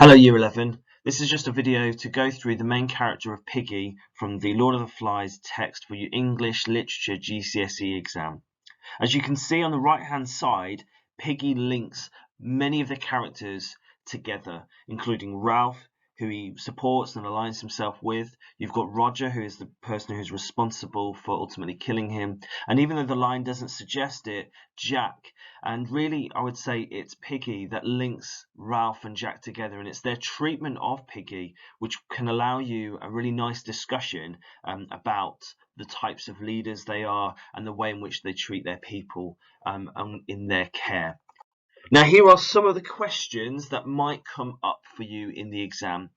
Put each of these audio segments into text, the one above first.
Hello Year 11, this is just a video to go through the main character of Piggy from the Lord of the Flies text for your English Literature GCSE exam. As you can see on the right hand side, Piggy links many of the characters together, including Ralph, who he supports and aligns himself with. You've got Roger, who is the person who's responsible for ultimately killing him. And even though the line doesn't suggest it, Jack. And really, I would say it's Piggy that links Ralph and Jack together. And it's their treatment of Piggy, which can allow you a really nice discussion about the types of leaders they are and the way in which they treat their people in their care. Now, here are some of the questions that might come up for you in the exam.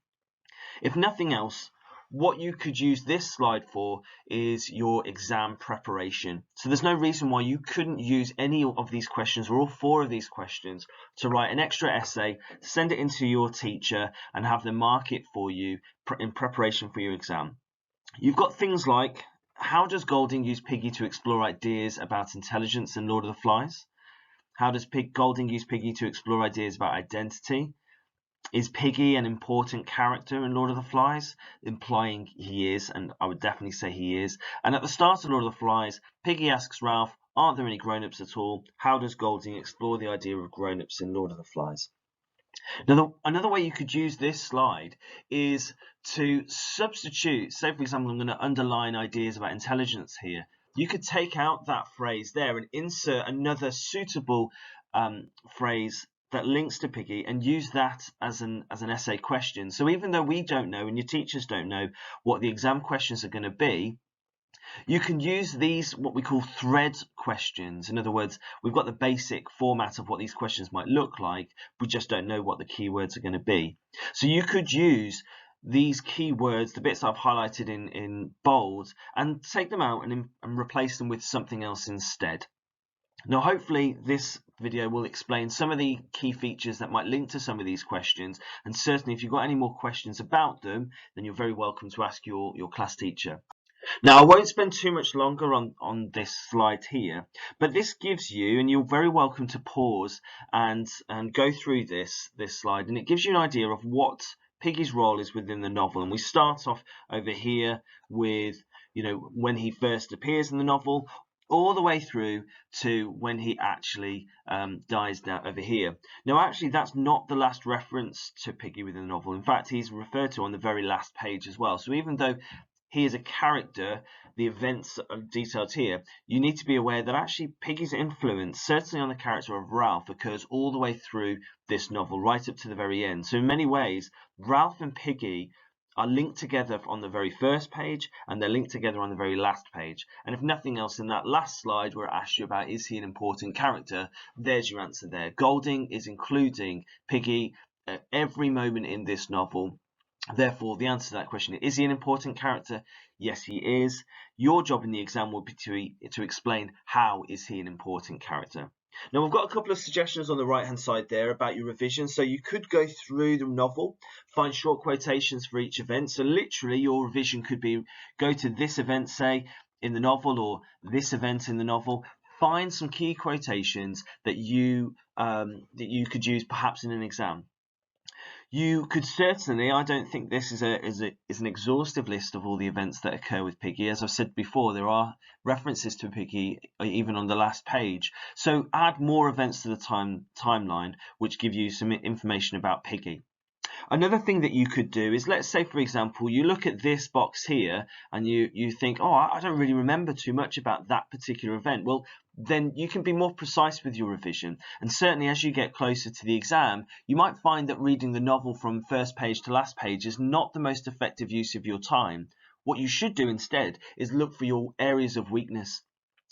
If nothing else, what you could use this slide for is your exam preparation. So there's no reason why you couldn't use any of these questions or all four of these questions to write an extra essay, send it into your teacher and have them mark it for you in preparation for your exam. You've got things like, how does Golding use Piggy to explore ideas about intelligence in Lord of the Flies? How does Golding use Piggy to explore ideas about identity? Is Piggy an important character in Lord of the Flies? Implying he is, and I would definitely say he is. And at the start of Lord of the Flies, Piggy asks Ralph, aren't there any grown-ups at all? How does Golding explore the idea of grown-ups in Lord of the Flies? Now, another way you could use this slide is to substitute, say for example, I'm going to underline ideas about intelligence here. You could take out that phrase there and insert another suitable phrase that links to Piggy and use that as an essay question. So even though we don't know and your teachers don't know what the exam questions are going to be, you can use these, what we call thread questions. In other words, we've got the basic format of what these questions might look like. We just don't know what the keywords are going to be. So you could use these keywords, the bits I've highlighted in bold, and take them out and replace them with something else instead. Now, hopefully this video will explain some of the key features that might link to some of these questions, and certainly if you've got any more questions about them, then you're very welcome to ask your class teacher. Now, I won't spend too much longer on this slide here, but this gives you, and you're very welcome to pause and go through this slide, and it gives you an idea of what Piggy's role is within the novel. And we start off over here with, when he first appears in the novel, all the way through to when he actually dies down over here. Now, actually, that's not the last reference to Piggy within the novel. In fact, he's referred to on the very last page as well. So even though he is a character, the events are detailed here, you need to be aware that actually Piggy's influence, certainly on the character of Ralph, occurs all the way through this novel, right up to the very end. So in many ways, Ralph and Piggy are linked together on the very first page, and they're linked together on the very last page. And if nothing else, in that last slide where it asks you about is he an important character, there's your answer there. Golding is including Piggy at every moment in this novel. Therefore, the answer to that question is he an important character? Yes, he is. Your job in the exam will be to explain how is he an important character. Now, we've got a couple of suggestions on the right-hand side there about your revision. So you could go through the novel, find short quotations for each event. So literally, your revision could be go to this event, say, in the novel, or this event in the novel. Find some key quotations that you could use perhaps in an exam. You could certainly, I don't think this is an exhaustive list of all the events that occur with Piggy. As I've said before, there are references to Piggy even on the last page. So add more events to the timeline, which give you some information about Piggy. Another thing that you could do is, let's say, for example, you look at this box here and you think, oh, I don't really remember too much about that particular event. Well, then you can be more precise with your revision. And certainly as you get closer to the exam, you might find that reading the novel from first page to last page is not the most effective use of your time. What you should do instead is look for your areas of weakness.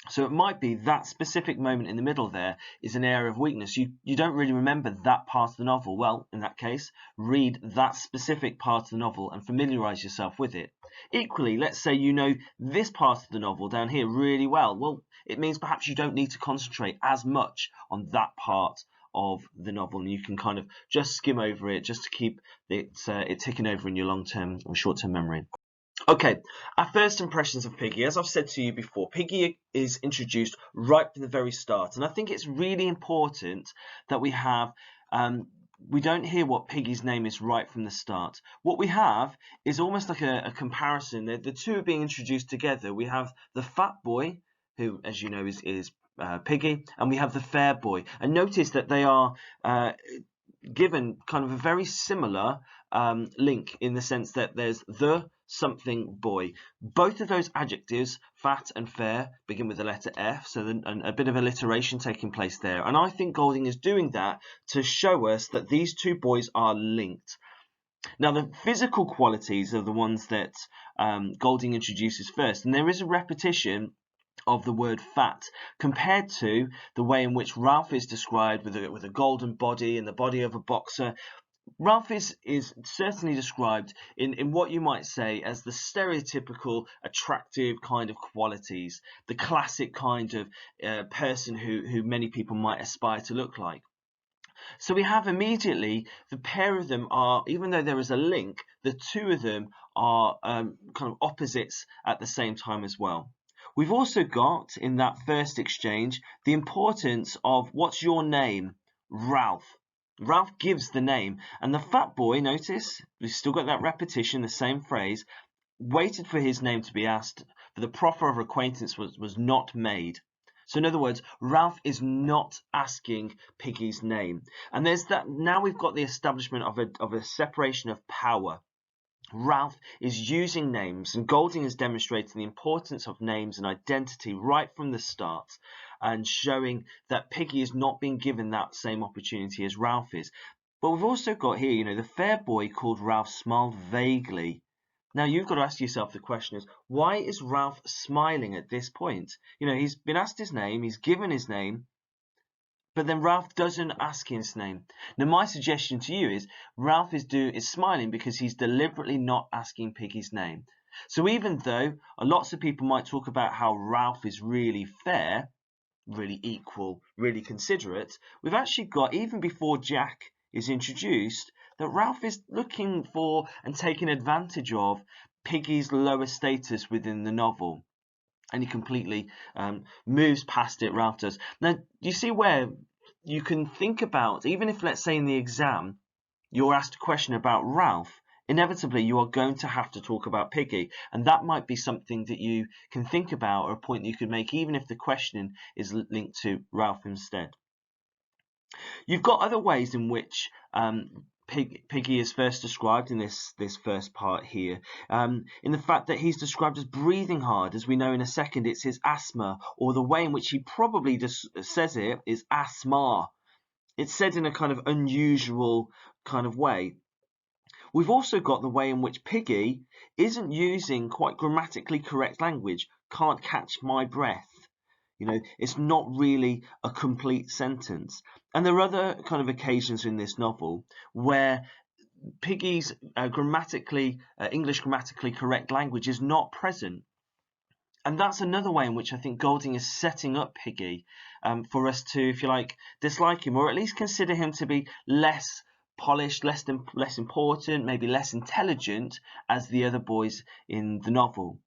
So it might be that specific moment in the middle there is an area of weakness. You don't really remember that part of the novel. Well, in that case, read that specific part of the novel and familiarize yourself with it. Equally, let's say you know this part of the novel down here really well. Well, it means perhaps you don't need to concentrate as much on that part of the novel, and you can kind of just skim over it just to keep it ticking over in your long-term or short-term memory. Okay, our first impressions of Piggy. As I've said to you before, Piggy is introduced right from the very start, and I think it's really important that we have we don't hear what Piggy's name is right from the start. What we have is almost like a comparison. The two are being introduced together. We have the fat boy, who, as you know, is Piggy, and we have the fair boy. And notice that they are given kind of a very similar link in the sense that there's the something boy. Both of those adjectives, fat and fair, begin with the letter F, so a bit of alliteration taking place there. And I think Golding is doing that to show us that these two boys are linked. Now, the physical qualities are the ones that Golding introduces first, and there is a repetition of the word fat compared to the way in which Ralph is described with a golden body and the body of a boxer. Ralph is certainly described in what you might say as the stereotypical attractive kind of qualities, the classic kind of person who many people might aspire to look like. So we have immediately the pair of them are, even though there is a link, the two of them are kind of opposites at the same time as well. We've also got, in that first exchange, the importance of what's your name? Ralph. Ralph gives the name. And the fat boy, notice, we've still got that repetition, the same phrase, waited for his name to be asked, but the proffer of acquaintance was not made. So in other words, Ralph is not asking Piggy's name. And there's that. Now we've got the establishment of a separation of power. Ralph is using names, and Golding has demonstrated the importance of names and identity right from the start, and showing that Piggy is not being given that same opportunity as Ralph is. But we've also got here, the fair boy called Ralph smiled vaguely. Now you've got to ask yourself the question is, why is Ralph smiling at this point? He's been asked his name, he's given his name, but then Ralph doesn't ask his name. Now my suggestion to you is Ralph is smiling because he's deliberately not asking Piggy's name. So even though lots of people might talk about how Ralph is really fair, really equal, really considerate, we've actually got, even before Jack is introduced, that Ralph is looking for and taking advantage of Piggy's lower status within the novel. And he completely moves past it, Ralph does. Now, do you see where you can think about, even if, let's say, in the exam, you're asked a question about Ralph, inevitably you are going to have to talk about Piggy. And that might be something that you can think about, or a point that you could make, even if the question is linked to Ralph instead. You've got other ways in which Piggy is first described in this first part here, in the fact that he's described as breathing hard. As we know in a second, it's his asthma, or the way in which he probably just says it is asthma. It's said in a kind of unusual kind of way. We've also got the way in which Piggy isn't using quite grammatically correct language. Can't catch my breath. It's not really a complete sentence. And there are other kind of occasions in this novel where Piggy's English grammatically correct language is not present. And that's another way in which I think Golding is setting up Piggy for us to, if you like, dislike him, or at least consider him to be less polished, less important, maybe less intelligent as the other boys in the novel.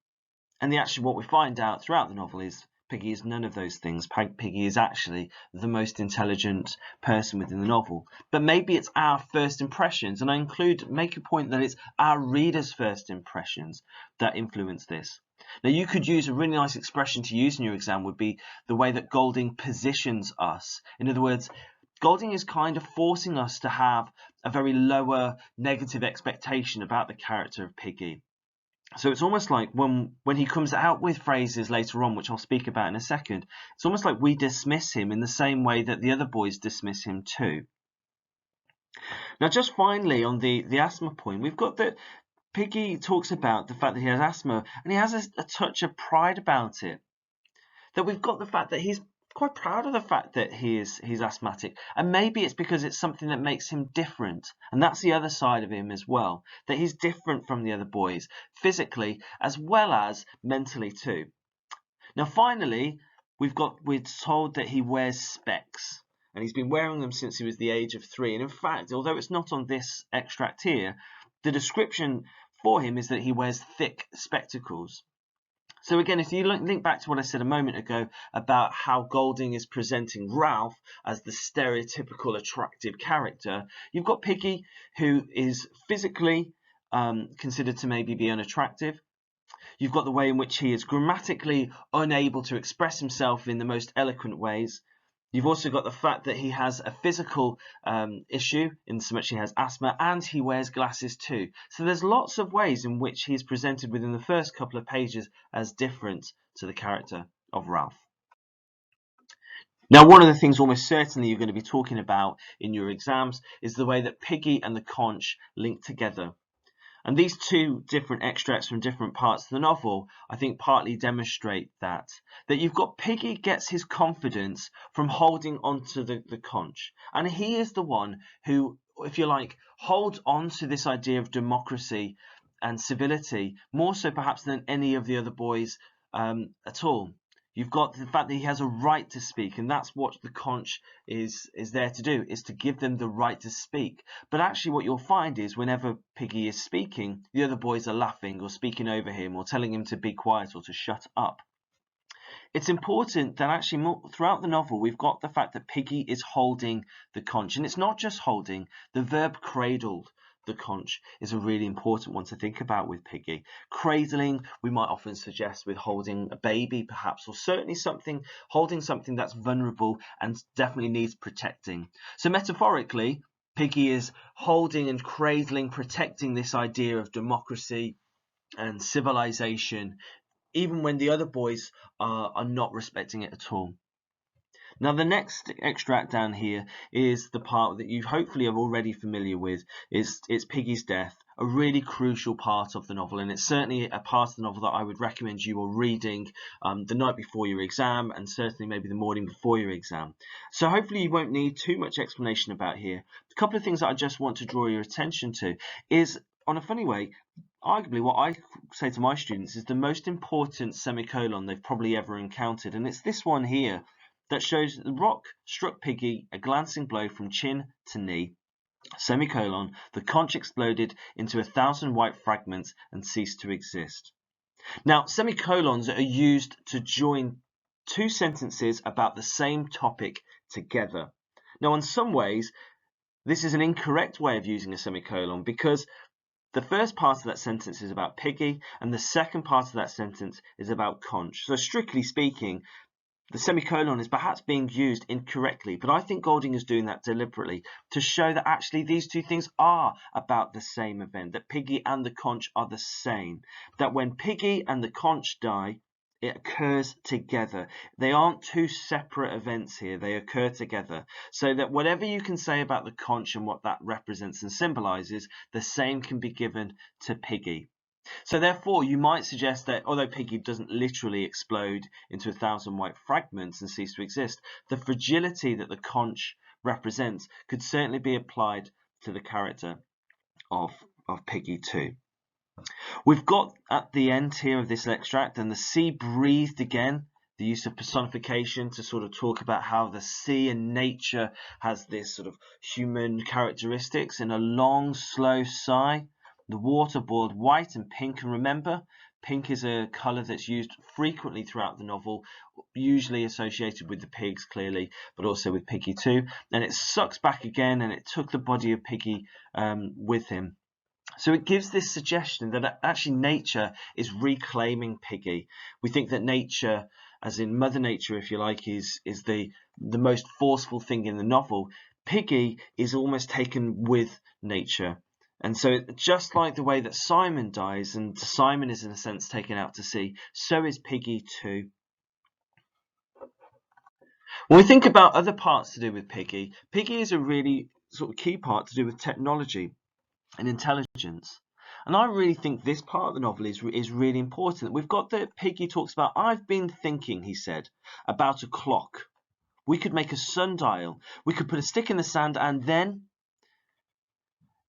And what we find out throughout the novel is Piggy is none of those things. Piggy is actually the most intelligent person within the novel. But maybe it's our first impressions, and I make a point that it's our readers' first impressions that influence this. Now, you could use a really nice expression to use in your exam would be the way that Golding positions us. In other words, Golding is kind of forcing us to have a very lower negative expectation about the character of Piggy. So it's almost like when he comes out with phrases later on, which I'll speak about in a second, it's almost like we dismiss him in the same way that the other boys dismiss him too. Now, just finally on the asthma point, we've got that Piggy talks about the fact that he has asthma, and he has a touch of pride about it. That we've got the fact that he's quite proud of the fact that he's asthmatic, and maybe it's because it's something that makes him different, and that's the other side of him as well, that he's different from the other boys physically as well as mentally too. Now finally, we're told that he wears specs, and he's been wearing them since he was the age of 3, and in fact, although it's not on this extract here, the description for him is that he wears thick spectacles. So again, if you link back to what I said a moment ago about how Golding is presenting Ralph as the stereotypical attractive character, you've got Piggy, who is physically considered to maybe be unattractive. You've got the way in which he is grammatically unable to express himself in the most eloquent ways. You've also got the fact that he has a physical issue in so much he has asthma, and he wears glasses too. So there's lots of ways in which he's presented within the first couple of pages as different to the character of Ralph. Now, one of the things almost certainly you're going to be talking about in your exams is the way that Piggy and the Conch link together. And these two different extracts from different parts of the novel, I think, partly demonstrate that you've got Piggy gets his confidence from holding onto the conch. And he is the one who, if you like, holds on to this idea of democracy and civility, more so perhaps than any of the other boys at all. You've got the fact that he has a right to speak, and that's what the conch is there to do, is to give them the right to speak. But actually what you'll find is whenever Piggy is speaking, the other boys are laughing or speaking over him or telling him to be quiet or to shut up. It's important that actually throughout the novel we've got the fact that Piggy is holding the conch, and it's not just holding. The verb cradled the conch is a really important one to think about with Piggy. Cradling, we might often suggest with holding a baby perhaps, or certainly holding something that's vulnerable and definitely needs protecting. So metaphorically, Piggy is holding and cradling, protecting this idea of democracy and civilization, even when the other boys are not respecting it at all. Now, the next extract down here is the part that you hopefully are already familiar with. It's Piggy's death, a really crucial part of the novel, and it's certainly a part of the novel that I would recommend you are reading the night before your exam, and certainly maybe the morning before your exam. So hopefully you won't need too much explanation about here. A couple of things that I just want to draw your attention to is, on a funny way, arguably what I say to my students is the most important semicolon they've probably ever encountered, and it's this one here that shows the rock struck Piggy a glancing blow from chin to knee, semicolon, the conch exploded into 1,000 white fragments and ceased to exist. Now, semicolons are used to join two sentences about the same topic together. Now, in some ways, this is an incorrect way of using a semicolon because the first part of that sentence is about Piggy and the second part of that sentence is about conch. So strictly speaking, the semicolon is perhaps being used incorrectly, but I think Golding is doing that deliberately to show that actually these two things are about the same event, that Piggy and the conch are the same, that when Piggy and the conch die, it occurs together. They aren't two separate events here, they occur together. So that whatever you can say about the conch and what that represents and symbolizes, the same can be given to Piggy. So therefore, you might suggest that although Piggy doesn't literally explode into 1,000 white fragments and cease to exist, the fragility that the conch represents could certainly be applied to the character of Piggy too. We've got at the end here of this extract, and the sea breathed again, the use of personification to sort of talk about how the sea and nature has this sort of human characteristics, in a long, slow sigh. The water boiled white and pink, and remember, pink is a colour that's used frequently throughout the novel, usually associated with the pigs, clearly, but also with Piggy too. And it sucks back again, and it took the body of Piggy with him. So it gives this suggestion that actually nature is reclaiming Piggy. We think that nature, as in Mother Nature, if you like, is the most forceful thing in the novel. Piggy is almost taken with nature. And so just like the way that Simon dies, and Simon is in a sense taken out to sea, so is Piggy too. When we think about other parts to do with Piggy, Piggy is a really sort of key part to do with technology and intelligence. And I really think this part of the novel is really important. We've got that Piggy talks about, I've been thinking, he said, about a clock. We could make a sundial. We could put a stick in the sand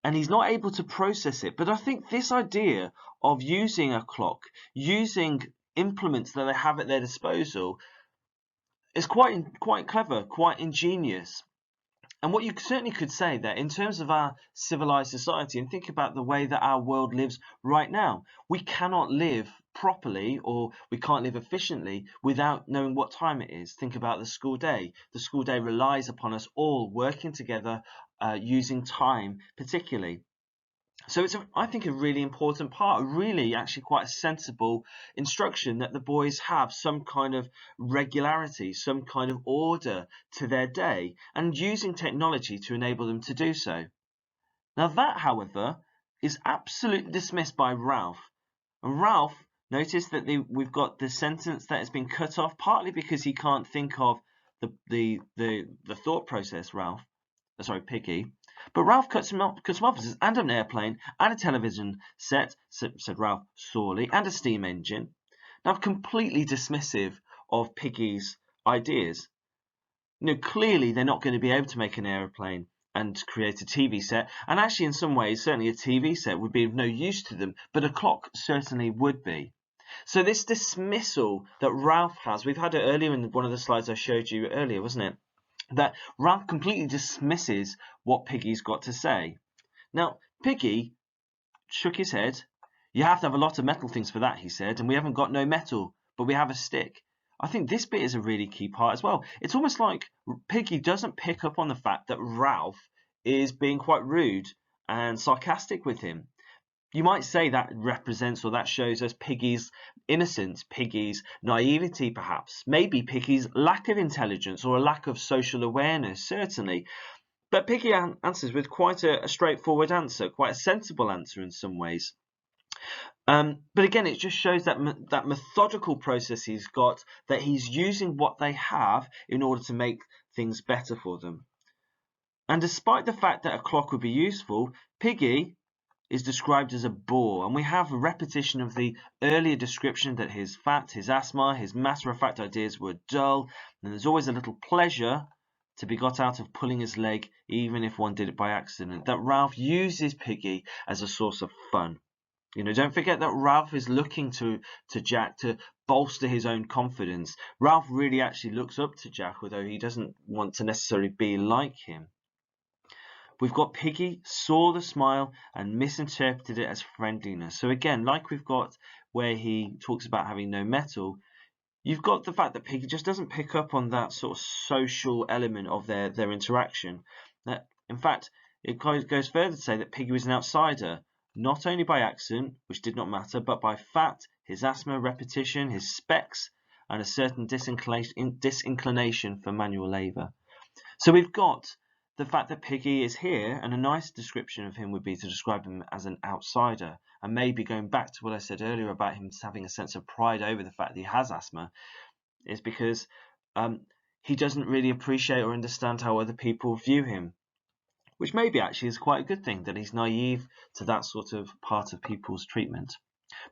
and he's not able to process it. But I think this idea of using a clock, using implements that they have at their disposal, is quite clever, quite ingenious. And what you certainly could say that in terms of our civilized society, and think about the way that our world lives right now, we cannot live properly or we can't live efficiently without knowing what time it is. Think about the school day. The school day relies upon us all working together, using time particularly. So it's, I think, a really important part, really actually quite a sensible instruction that the boys have some kind of regularity, some kind of order to their day, and using technology to enable them to do so. Now that, however, is absolutely dismissed by Ralph. And Ralph, notice that we've got the sentence that has been cut off, partly because he can't think of the thought process, Piggy. But Ralph cuts him off and says, and an airplane, and a television set, said Ralph sorely, and a steam engine. Now, completely dismissive of Piggy's ideas. Clearly they're not going to be able to make an airplane and create a TV set. And actually, in some ways, certainly a TV set would be of no use to them, but a clock certainly would be. So this dismissal that Ralph has, we've had it earlier in one of the slides I showed you earlier, wasn't it? That Ralph completely dismisses what Piggy's got to say. Now, Piggy shook his head. You have to have a lot of metal things for that, he said, and we haven't got no metal, but we have a stick. I think this bit is a really key part as well. It's almost like Piggy doesn't pick up on the fact that Ralph is being quite rude and sarcastic with him. You might say that represents or that shows us Piggy's innocence, Piggy's naivety perhaps, maybe Piggy's lack of intelligence or a lack of social awareness, certainly. But Piggy answers with quite a straightforward answer, quite a sensible answer in some ways. But again, it just shows that that methodical process he's got, that he's using what they have in order to make things better for them. And despite the fact that a clock would be useful, Piggy is described as a bore, and we have a repetition of the earlier description that his fat, his asthma, his matter-of-fact ideas were dull, and there's always a little pleasure to be got out of pulling his leg, even if one did it by accident. That Ralph uses Piggy as a source of fun. Don't forget that Ralph is looking to Jack to bolster his own confidence. Ralph really actually looks up to Jack, although he doesn't want to necessarily be like him. We've got Piggy saw the smile and misinterpreted it as friendliness. So again, like we've got where he talks about having no metal, you've got the fact that Piggy just doesn't pick up on that sort of social element of their interaction. That, in fact, it goes further to say that Piggy was an outsider, not only by accent, which did not matter, but by fat, his asthma, repetition, his specs, and a certain disinclination for manual labour. So we've got the fact that Piggy is here, and a nice description of him would be to describe him as an outsider. And maybe going back to what I said earlier about him having a sense of pride over the fact that he has asthma, is because he doesn't really appreciate or understand how other people view him, which maybe actually is quite a good thing, that he's naive to that sort of part of people's treatment.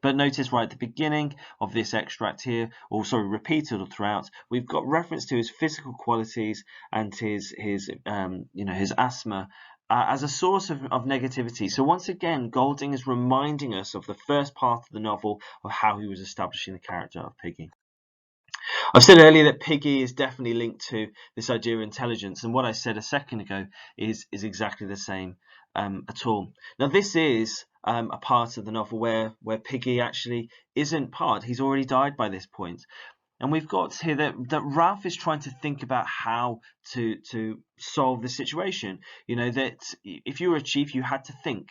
But notice right at the beginning of this extract here, repeated all throughout, we've got reference to his physical qualities and his asthma as a source of negativity. So once again, Golding is reminding us of the first part of the novel of how he was establishing the character of Piggy. I've said earlier that Piggy is definitely linked to this idea of intelligence, and what I said a second ago is exactly the same at all. Now this is a part of the novel where Piggy actually isn't part. He's already died by this point. And we've got here that Ralph is trying to think about how to solve the situation. That if you were a chief, you had to think.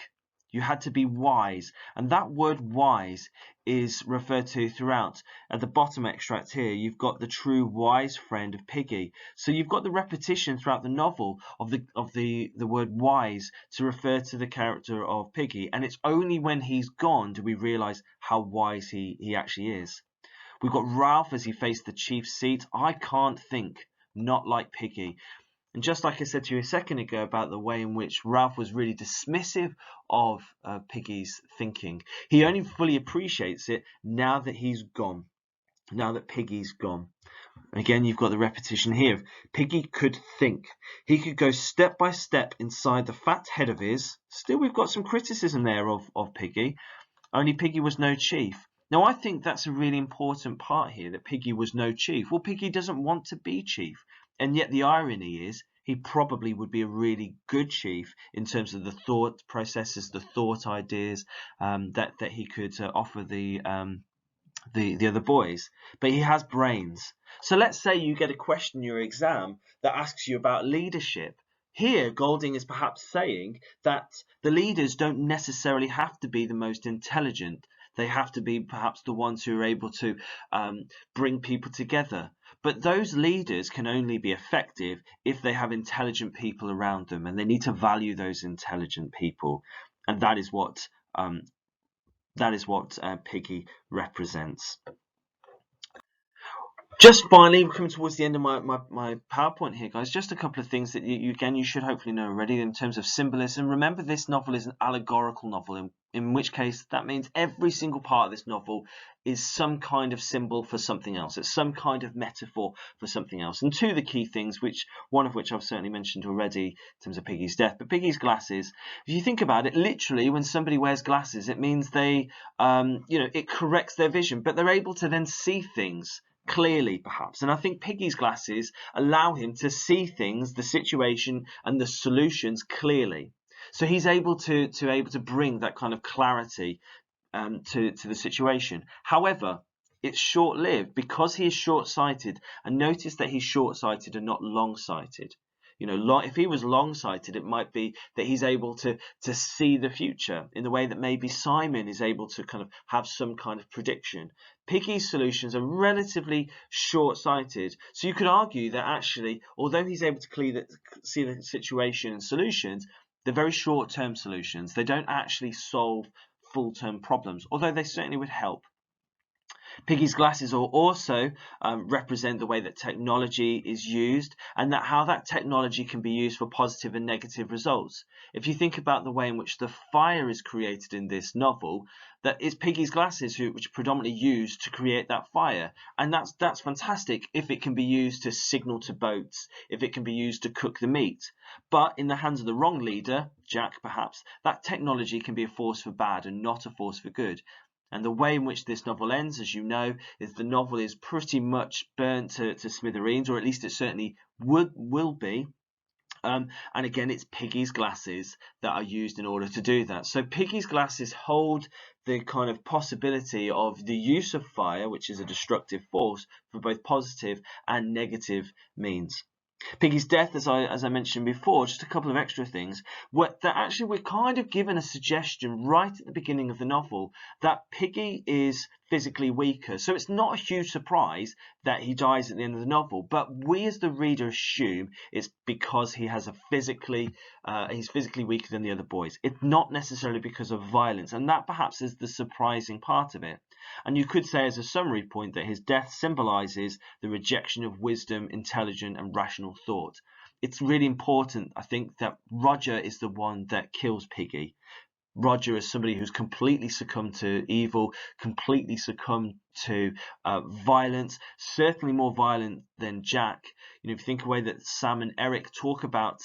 You had to be wise. And that word wise is referred to throughout. At the bottom extract here, you've got the true wise friend of Piggy. So you've got the repetition throughout the novel of the word wise to refer to the character of Piggy. And it's only when he's gone do we realise how wise he actually is. We've got Ralph as he faced the chief's seat. I can't think, not like Piggy. And just like I said to you a second ago about the way in which Ralph was really dismissive of Piggy's thinking, he only fully appreciates it now that he's gone, now that Piggy's gone. Again, you've got the repetition here. Piggy could think. He could go step by step inside the fat head of his. Still, we've got some criticism there of Piggy. Only Piggy was no chief. Now, I think that's a really important part here, that Piggy was no chief. Well, Piggy doesn't want to be chief. And yet the irony is he probably would be a really good chief in terms of the thought processes, the thought ideas that he could offer the other boys. But he has brains. So let's say you get a question in your exam that asks you about leadership. Here, Golding is perhaps saying that the leaders don't necessarily have to be the most intelligent. They have to be perhaps the ones who are able to bring people together. But those leaders can only be effective if they have intelligent people around them, and they need to value those intelligent people. And that is what Piggy represents. Just finally, we're coming towards the end of my PowerPoint here, guys. Just a couple of things that you should hopefully know already in terms of symbolism. Remember, this novel is an allegorical novel, in which case that means every single part of this novel is some kind of symbol for something else. It's some kind of metaphor for something else. And two of the key things, one of which I've certainly mentioned already in terms of Piggy's death, but Piggy's glasses. If you think about it, literally, when somebody wears glasses, it means they, it corrects their vision, but they're able to then see things clearly, perhaps. And I think Piggy's glasses allow him to see things, the situation and the solutions clearly. So he's able to bring that kind of clarity to the situation. However, it's short-lived because he is short-sighted. And notice that he's short-sighted and not long-sighted. If he was long-sighted, it might be that he's able to see the future in the way that maybe Simon is able to kind of have some kind of prediction. Piggy's solutions are relatively short-sighted. So you could argue that actually, although he's able to see the situation and solutions, they're very short-term solutions. They don't actually solve full-term problems, although they certainly would help. Piggy's glasses also represent the way that technology is used, and that how that technology can be used for positive and negative results. If you think about the way in which the fire is created in this novel, that is Piggy's glasses which are predominantly used to create that fire, and that's fantastic if it can be used to signal to boats, if it can be used to cook the meat. But in the hands of the wrong leader, Jack perhaps, that technology can be a force for bad and not a force for good. And the way in which this novel ends, as you know, is the novel is pretty much burnt to smithereens, or at least it certainly will be. And again, it's Piggy's glasses that are used in order to do that. So Piggy's glasses hold the kind of possibility of the use of fire, which is a destructive force, for both positive and negative means. Piggy's death, as I mentioned before, just a couple of extra things, that actually we're kind of given a suggestion right at the beginning of the novel that Piggy is physically weaker. So it's not a huge surprise that he dies at the end of the novel, but we as the reader assume it's because he has he's physically weaker than the other boys. It's not necessarily because of violence, and that perhaps is the surprising part of it. And you could say as a summary point that his death symbolizes the rejection of wisdom, intelligent and rational thought. It's really important, I think, that Roger is the one that kills Piggy. Roger is somebody who's completely succumbed to evil, completely succumbed to violence, certainly more violent than Jack. If you think of the way that Sam and Eric talk about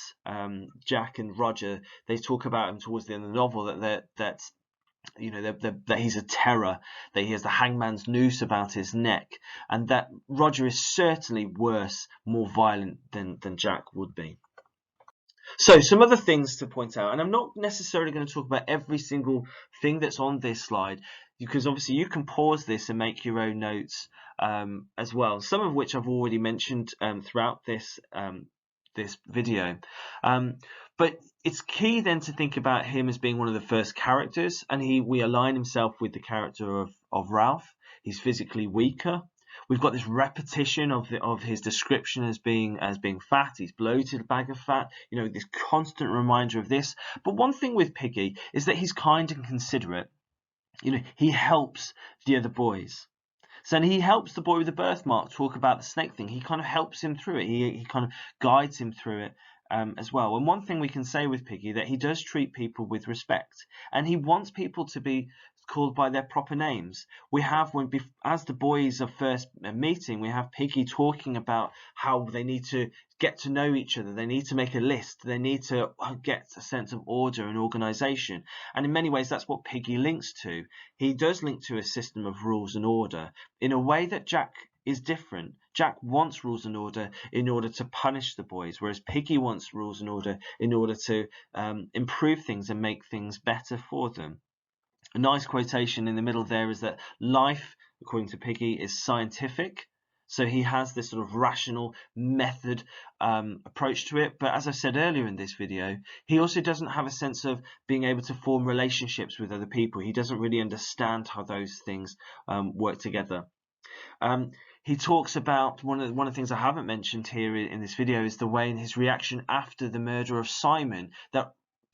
Jack and Roger, they talk about him towards the end of the novel that he's a terror, that he has the hangman's noose about his neck, and that Roger is certainly worse, more violent than Jack would be. So some other things to point out, and I'm not necessarily going to talk about every single thing that's on this slide, because obviously you can pause this and make your own notes as well, some of which I've already mentioned throughout this video. But it's key then to think about him as being one of the first characters, and we align himself with the character of Ralph. He's physically weaker. We've got this repetition of his description as being fat. He's bloated, a bag of fat. This constant reminder of this. But one thing with Piggy is that he's kind and considerate. He helps the other boys. So he helps the boy with the birthmark talk about the snake thing. He kind of helps him through it. He kind of guides him through it as well. And one thing we can say with Piggy, that he does treat people with respect, and he wants people to be called by their proper names. We have, as the boys are first meeting, we have Piggy talking about how they need to get to know each other. They need to make a list. They need to get a sense of order and organization. And in many ways, that's what Piggy links to. He does link to a system of rules and order in a way that Jack is different. Jack wants rules and order in order to punish the boys, whereas Piggy wants rules and order in order to improve things and make things better for them. A nice quotation in the middle there is that life, according to Piggy, is scientific. So he has this sort of rational method approach to it. But as I said earlier in this video, he also doesn't have a sense of being able to form relationships with other people. He doesn't really understand how those things work together. He talks about one of the things I haven't mentioned here in this video is the way in his reaction after the murder of Simon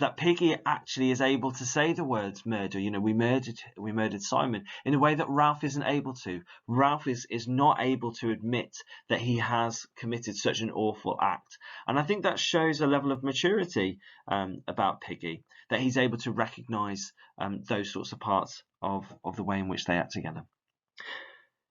that Piggy actually is able to say the words murder. You know, we murdered Simon in a way that Ralph isn't able to. Ralph is not able to admit that he has committed such an awful act. And I think that shows a level of maturity about Piggy, that he's able to recognize those sorts of parts of the way in which they act together.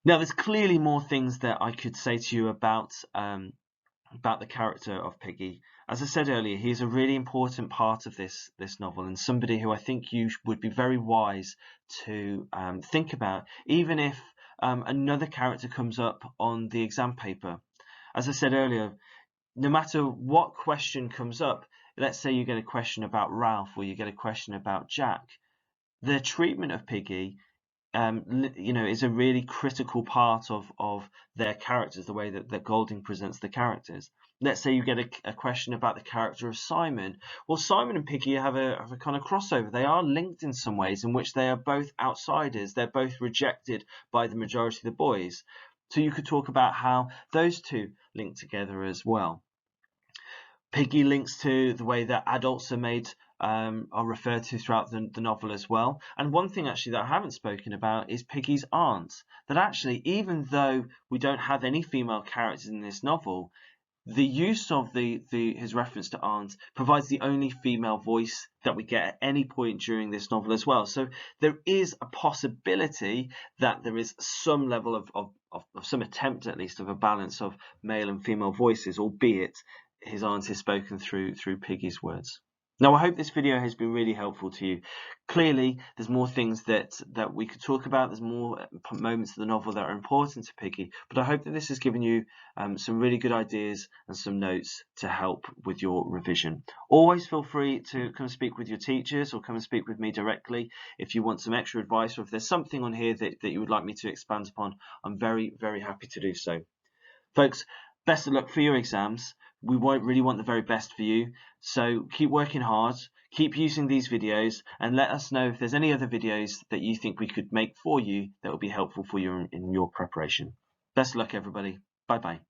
Now, there's clearly more things that I could say to you about the character of Piggy. As I said earlier, he is a really important part of this novel, and somebody who I think you would be very wise to think about, even if another character comes up on the exam paper. As I said earlier, no matter what question comes up, let's say you get a question about Ralph or you get a question about Jack, the treatment of Piggy is a really critical part of their characters, the way that Golding presents the characters. Let's say you get a question about the character of Simon. Well, Simon and Piggy have a kind of crossover. They are linked in some ways in which they are both outsiders. They're both rejected by the majority of the boys. So you could talk about how those two link together as well. Piggy links to the way that adults are made are referred to throughout the novel as well. And one thing actually that I haven't spoken about is Piggy's aunt. That actually, even though we don't have any female characters in this novel, the use of his reference to aunt provides the only female voice that we get at any point during this novel as well. So there is a possibility that there is some level of some attempt, at least, of a balance of male and female voices, albeit his aunt is spoken through Piggy's words. Now, I hope this video has been really helpful to you. Clearly, there's more things that we could talk about. There's more moments of the novel that are important to Piggy, but I hope that this has given you some really good ideas and some notes to help with your revision. Always feel free to come speak with your teachers or come and speak with me directly if you want some extra advice, or if there's something on here that you would like me to expand upon. I'm very, very happy to do so. Folks, best of luck for your exams. We really want the very best for you, so keep working hard, keep using these videos, and let us know if there's any other videos that you think we could make for you that will be helpful for you in your preparation. Best of luck, everybody. Bye bye.